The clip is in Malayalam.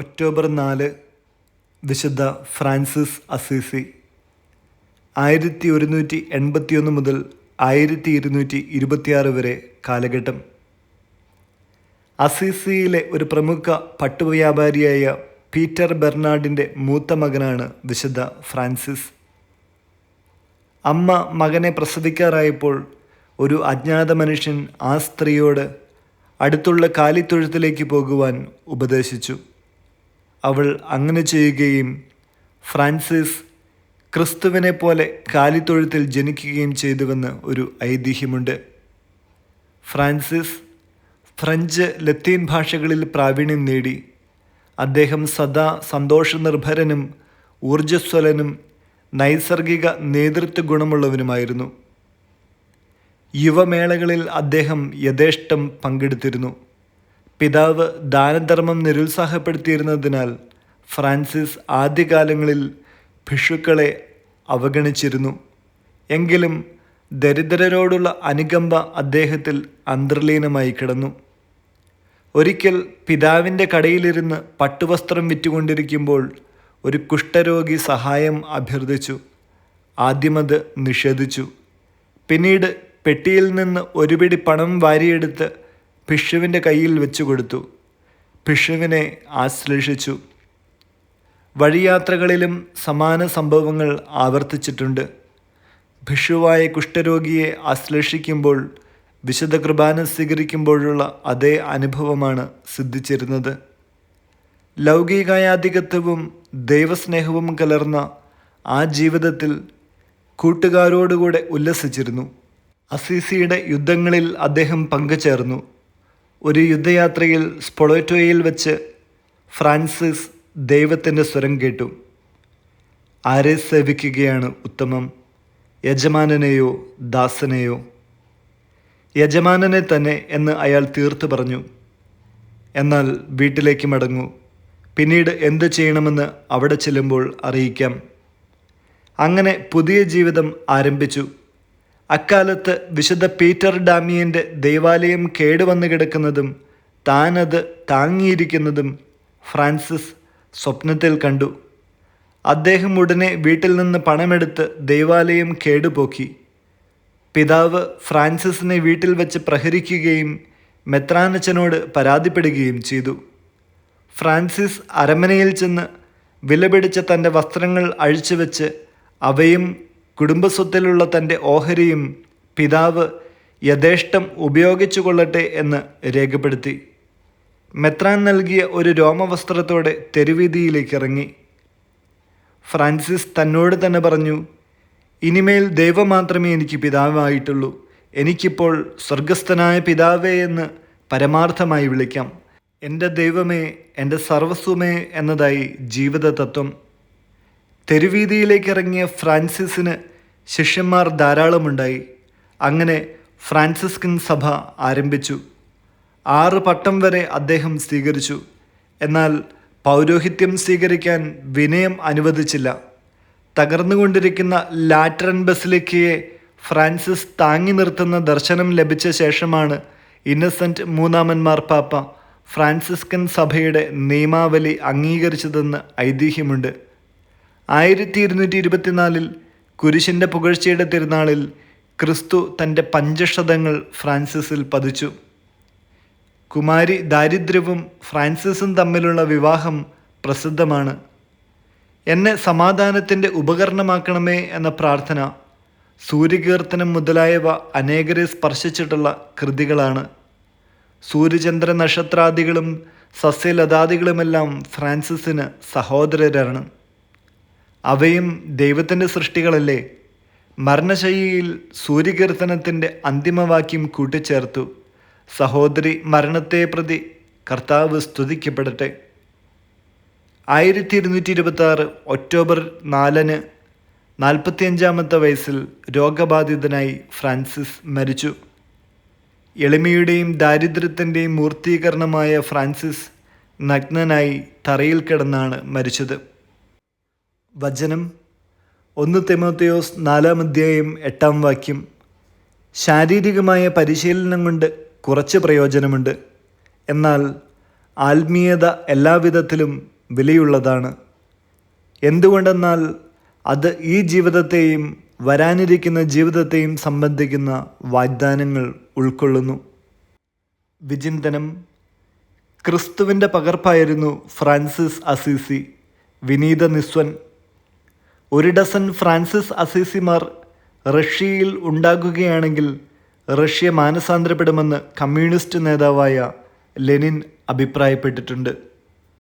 ഒക്ടോബർ 4 വിശുദ്ധ ഫ്രാൻസിസ് അസീസി. 1181 മുതൽ 1226 വരെ കാലഘട്ടം. അസീസിയിലെ ഒരു പ്രമുഖ പട്ടുവ്യാപാരിയായ പീറ്റർ ബെർണാഡിൻ്റെ മൂത്ത മകനാണ് വിശുദ്ധ ഫ്രാൻസിസ്. അമ്മ മകനെ പ്രസവിക്കാറായപ്പോൾ ഒരു അജ്ഞാത മനുഷ്യൻ ആ സ്ത്രീയോട് അടുത്തുള്ള കാലിത്തൊഴുത്തിലേക്ക് പോകുവാൻ ഉപദേശിച്ചു. അവൾ അങ്ങനെ ചെയ്യുകയും ഫ്രാൻസിസ് ക്രിസ്തുവിനെ പോലെ കാലിത്തൊഴുത്തിൽ ജനിക്കുകയും ചെയ്തുവെന്ന് ഒരു ഐതിഹ്യമുണ്ട്. ഫ്രാൻസിസ് ഫ്രഞ്ച്, ലത്തീൻ ഭാഷകളിൽ പ്രാവീണ്യം നേടി. അദ്ദേഹം സദാ സന്തോഷനിർഭരനും ഊർജ്ജസ്വലനും നൈസർഗിക നേതൃത്വ ഗുണമുള്ളവനുമായിരുന്നു. യുവമേളകളിൽ അദ്ദേഹം യഥേഷ്ടം പങ്കെടുത്തിരുന്നു. പിതാവ് ദാനധർമ്മം നിരുത്സാഹപ്പെടുത്തിയിരുന്നതിനാൽ ഫ്രാൻസിസ് ആദ്യകാലങ്ങളിൽ ഭിക്ഷുക്കളെ അവഗണിച്ചിരുന്നു. എങ്കിലും ദരിദ്രരോടുള്ള അനുകമ്പ അദ്ദേഹത്തിൽ അന്തർലീനമായി കിടന്നു. ഒരിക്കൽ പിതാവിൻ്റെ കടയിലിരുന്ന് പട്ടുവസ്ത്രം വിറ്റുകൊണ്ടിരിക്കുമ്പോൾ ഒരു കുഷ്ഠരോഗി സഹായം അഭ്യർത്ഥിച്ചു. ആദ്യമത് നിഷേധിച്ചു. പിന്നീട് പെട്ടിയിൽ നിന്ന് ഒരു പിടി പണം വാരിയെടുത്ത് ഭിക്ഷുവിൻ്റെ കയ്യിൽ വെച്ചു കൊടുത്തു. ഭിക്ഷുവിനെ ആശ്ലേഷിച്ചു. വഴിയാത്രകളിലും സമാന സംഭവങ്ങൾ ആവർത്തിച്ചിട്ടുണ്ട്. ഭിക്ഷുവായ കുഷ്ഠരോഗിയെ ആശ്ലേഷിക്കുമ്പോൾ വിശുദ്ധ കുർബാന സ്വീകരിക്കുമ്പോഴുള്ള അതേ അനുഭവമാണ് സിദ്ധിച്ചിരുന്നത്. ലൗകികായാധികത്വവും ദൈവസ്നേഹവും കലർന്ന ആ ജീവിതത്തിൽ കൂട്ടുകാരോടുകൂടെ ഉല്ലസിച്ചിരുന്നു. അസീസിയുടെ യുദ്ധങ്ങളിൽ അദ്ദേഹം പങ്കുചേർന്നു. ഒരു യുദ്ധയാത്രയിൽ സ്പൊളേറ്റോയിൽ വെച്ച് ഫ്രാൻസിസ് ദൈവത്തിൻ്റെ സ്വരം കേട്ടു. ആരെ സേവിക്കുകയാണ് ഉത്തമം, യജമാനനെയോ ദാസനെയോ? യജമാനനെ തന്നെ എന്ന് അയാൾ തീർത്തു പറഞ്ഞു. എന്നാൽ വീട്ടിലേക്ക് മടങ്ങൂ, പിന്നീട് എന്തു ചെയ്യണമെന്ന് അവിടെ ചെല്ലുമ്പോൾ അറിയിക്കാം. അങ്ങനെ പുതിയ ജീവിതം ആരംഭിച്ചു. അക്കാലത്ത് വിശുദ്ധ പീറ്റർ ഡാമിയൻ്റെ ദൈവാലയം കേടുവന്നു കിടക്കുന്നതും താനത് താങ്ങിയിരിക്കുന്നതും ഫ്രാൻസിസ് സ്വപ്നത്തിൽ കണ്ടു. അദ്ദേഹം ഉടനെ വീട്ടിൽ നിന്ന് പണമെടുത്ത് ദൈവാലയം കേടുപോക്കി. പിതാവ് ഫ്രാൻസിസിനെ വീട്ടിൽ വെച്ച് പ്രഹരിക്കുകയും മെത്രാനച്ചനോട് പരാതിപ്പെടുകയും ചെയ്തു. ഫ്രാൻസിസ് അരമനയിൽ ചെന്ന് വിലപിടിച്ച തൻ്റെ വസ്ത്രങ്ങൾ അഴിച്ചുവെച്ച് അവയും കുടുംബസ്വത്തിലുള്ള തൻ്റെ ഓഹരിയും പിതാവ് യഥേഷ്ടം ഉപയോഗിച്ചു കൊള്ളട്ടെ എന്ന് രേഖപ്പെടുത്തി. മെത്രാൻ നൽകിയ ഒരു രോമവസ്ത്രത്തോടെ തെരുവീതിയിലേക്ക് ഇറങ്ങി. ഫ്രാൻസിസ് തന്നോട് തന്നെ പറഞ്ഞു, ഇനിമേൽ ദൈവം മാത്രമേ എനിക്ക് പിതാവായിട്ടുള്ളൂ. എനിക്കിപ്പോൾ സ്വർഗസ്ഥനായ പിതാവേ എന്ന് പരമാർത്ഥമായി വിളിക്കാം. എൻ്റെ ദൈവമേ, എൻ്റെ സർവസ്വമേ എന്നതായി ജീവിത തത്വം. തെരുവീതിയിലേക്ക് ഇറങ്ങിയ ഫ്രാൻസിസിന് ശിഷ്യന്മാർ ധാരാളമുണ്ടായി. അങ്ങനെ ഫ്രാൻസിസ്കൻ സഭ ആരംഭിച്ചു. 6 പട്ടം വരെ അദ്ദേഹം സ്വീകരിച്ചു. എന്നാൽ പൗരോഹിത്യം സ്വീകരിക്കാൻ വിനയം അനുവദിച്ചില്ല. തകർന്നുകൊണ്ടിരിക്കുന്ന ലാറ്ററൻ ബസിലിക്കയെ ഫ്രാൻസിസ് താങ്ങി നിർത്തുന്ന ദർശനം ലഭിച്ച ശേഷമാണ് ഇന്നസെൻ്റ് മൂന്നാമൻ മാർപ്പാപ്പ ഫ്രാൻസിസ്കൻ സഭയുടെ നിയമാവലി അംഗീകരിച്ചതെന്ന് ഐതിഹ്യമുണ്ട്. 1224 കുരിശിൻ്റെ പുകഴ്ചയുടെ തിരുനാളിൽ ക്രിസ്തു തൻ്റെ പഞ്ചക്ഷതങ്ങൾ ഫ്രാൻസിസിൽ പതിച്ചു. കുമാരി ദാരിദ്ര്യവും ഫ്രാൻസിസും തമ്മിലുള്ള വിവാഹം പ്രസിദ്ധമാണ്. എന്നെ സമാധാനത്തിൻ്റെ ഉപകരണമാക്കണമേ എന്ന പ്രാർത്ഥന, സൂര്യകീർത്തനം മുതലായവ അനേകരെ സ്പർശിച്ചിട്ടുള്ള കൃതികളാണ്. സൂര്യചന്ദ്ര നക്ഷത്രാദികളും സസ്യലതാദികളുമെല്ലാം ഫ്രാൻസിസിന് സഹോദരരാണ്. അവയും ദൈവത്തിൻ്റെ സൃഷ്ടികളല്ലേ? മരണശയ്യയിൽ സൂര്യകീർത്തനത്തിൻ്റെ അന്തിമവാക്യം കൂട്ടിച്ചേർത്തു, സഹോദരി മരണത്തെ പ്രതി കർത്താവ് സ്തുതിക്കപ്പെടട്ടെ. 1226 ഒക്ടോബർ 4 45-ാമത്തെ വയസ്സിൽ രോഗബാധിതനായി ഫ്രാൻസിസ് മരിച്ചു. എളിമയുടെയും ദാരിദ്ര്യത്തിൻ്റെയും മൂർത്തീകരണമായ ഫ്രാൻസിസ് നഗ്നനായി തറയിൽ കിടന്നാണ് മരിച്ചത്. വചനം 1 തിമോത്തിയോസ് 4-8 ശാരീരികമായ പരിശീലനം കൊണ്ട് കുറച്ച് പ്രയോജനമുണ്ട്. എന്നാൽ ആത്മീയത എല്ലാവിധത്തിലും വിലയുള്ളതാണ്. എന്തുകൊണ്ടെന്നാൽ അത് ഈ ജീവിതത്തെയും വരാനിരിക്കുന്ന ജീവിതത്തെയും സംബന്ധിക്കുന്ന വാഗ്ദാനങ്ങൾ ഉൾക്കൊള്ളുന്നു. വിചിന്തനം: ക്രിസ്തുവിൻ്റെ പകർപ്പായിരുന്നു ഫ്രാൻസിസ് അസീസി. വിനീത നിസ്വൻ. 1 ഡസൻ ഫ്രാൻസിസ് അസീസിമാർ റഷ്യയിൽ ഉണ്ടാകുകയാണെങ്കിൽ റഷ്യ മാനസാന്തരപ്പെടുമെന്ന് കമ്മ്യൂണിസ്റ്റ് നേതാവായ ലെനിൻ അഭിപ്രായപ്പെട്ടിട്ടുണ്ട്.